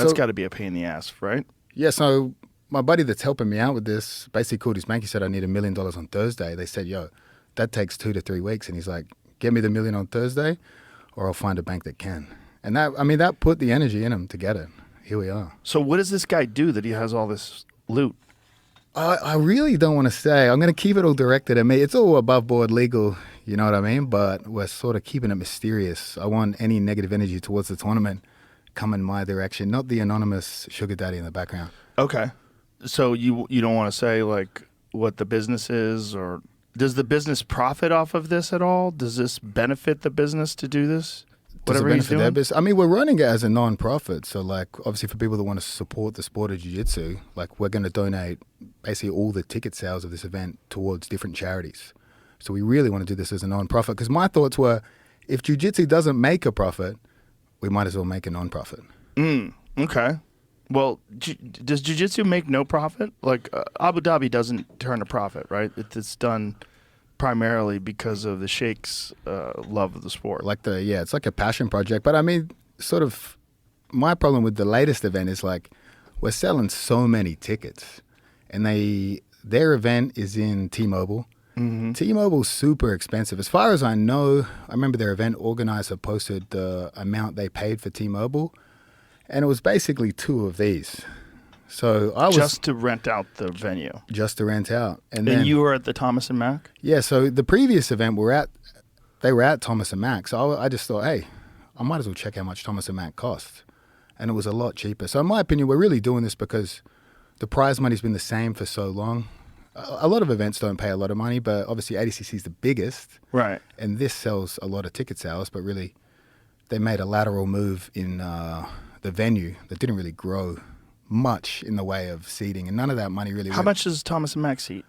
That's got to be a pain in the ass, right? Yeah, so my buddy that's helping me out with this basically called his bank. He said, I need $1 million on Thursday. They said, yo, that takes 2 to 3 weeks. And he's like, get me the $1 million on Thursday or I'll find a bank that can. And that put the energy in him to get it. Here we are. So what does this guy do that he has all this loot? I really don't want to say. I'm going to keep it all directed at me. It's all above board legal, you know what I mean? But we're sort of keeping it mysterious. I want any negative energy towards the tournament come in my direction, not the anonymous sugar daddy in the background. Okay. So you don't want to say like what the business is, or does the business profit off of this at all? Does this benefit the business to do this? Whatever he's doing? Their business? I mean, we're running it as a non-profit. So, like, obviously for people that want to support the sport of jiu-jitsu, like, we're going to donate basically all the ticket sales of this event towards different charities. So we really want to do this as a non-profit because my thoughts were, if jiu-jitsu doesn't make a profit, we might as well make a non-profit. Okay. Well, does jiu-jitsu make no profit? Like, Abu Dhabi doesn't turn a profit, right? It's done primarily because of the sheikh's love of the sport. It's like a passion project. But I mean, sort of my problem with the latest event is like we're selling so many tickets, and their event is in T-Mobile. Mm-hmm. T-Mobile's super expensive. As far as I know, I remember their event organizer posted the amount they paid for T-Mobile, and it was basically 2 of these. So I was just to rent out the venue. Just to rent out, and then you were at the Thomas and Mack. Yeah. So the previous event they were at Thomas and Mack. So I just thought, hey, I might as well check how much Thomas and Mack cost, and it was a lot cheaper. So in my opinion, we're really doing this because the prize money's been the same for so long. A lot of events don't pay a lot of money, but obviously ADCC is the biggest, right? And this sells a lot of ticket sales, but really they made a lateral move in the venue that didn't really grow much in the way of seating, and none of that money really. How much does Thomas and Mack seat?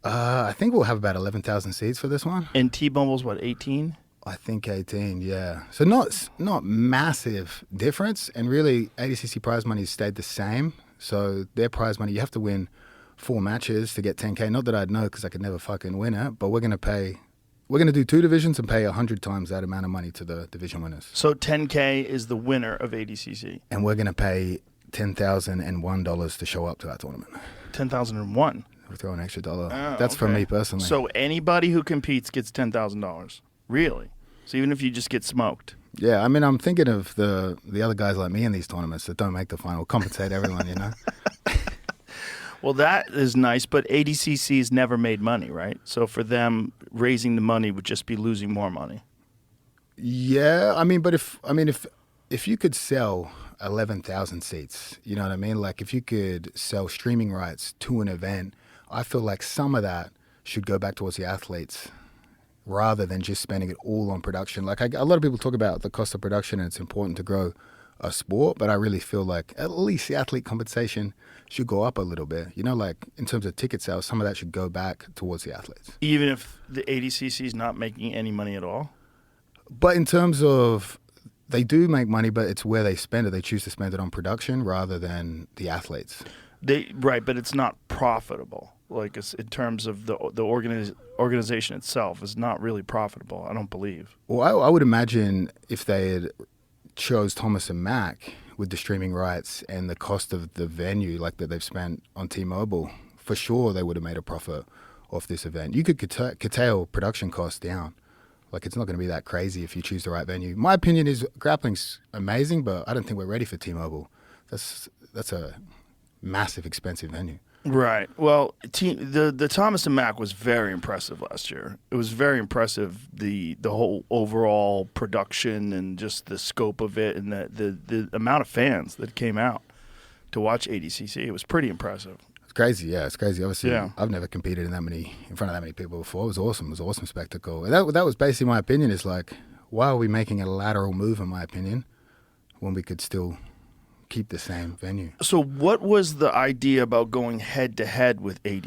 I think we'll have about 11,000 seats for this one. And T-Mobile's what, 18? I think 18, yeah. So not massive difference, and really ADCC prize money stayed the same. So their prize money, you have to win 4 matches to get 10K. Not that I'd know because I could never fucking win it, but we're going to do 2 divisions and pay 100 times that amount of money to the division winners. So 10K is the winner of ADCC. And we're going to pay $10,001 to show up to our tournament. 10,001. We'll throw an extra $1. That's okay. For me personally. So anybody who competes gets $10,000. Really? So even if you just get smoked. Yeah, I mean, I'm thinking of the other guys like me in these tournaments that don't make the final, compensate everyone, you know? Well, that is nice, but ADCC's never made money, right? So for them, raising the money would just be losing more money. Yeah, I mean, but if you could sell 11,000 seats, you know what I mean? Like if you could sell streaming rights to an event, I feel like some of that should go back towards the athletes rather than just spending it all on production. Like a lot of people talk about the cost of production and it's important to grow a sport, but I really feel like at least the athlete compensation should go up a little bit. You know, like in terms of ticket sales, some of that should go back towards the athletes. Even if the ADCC is not making any money at all? But in terms of, they do make money, but it's where they spend it. They choose to spend it on production rather than the athletes. Right, but it's not profitable. Like it's, in terms of the organization itself is not really profitable, I don't believe. Well, I would imagine if they had chose Thomas and Mack with the streaming rights and the cost of the venue like that they've spent on T-Mobile, for sure they would have made a profit off this event. You could curtail production costs down. Like it's not going to be that crazy if you choose the right venue. My opinion is grappling's amazing, but I don't think we're ready for T-Mobile. That's a massive, expensive venue. Right. Well, the Thomas and Mack was very impressive last year. It was very impressive, the whole overall production and just the scope of it and the amount of fans that came out to watch ADCC. It was pretty impressive. It's crazy, yeah. It's crazy. Obviously, yeah. I've never competed in front of that many people before. It was awesome. It was an awesome spectacle. And that was basically my opinion. Is like, why are we making a lateral move, in my opinion, when we could still keep the same venue? So what was the idea about going head-to-head with ADCC?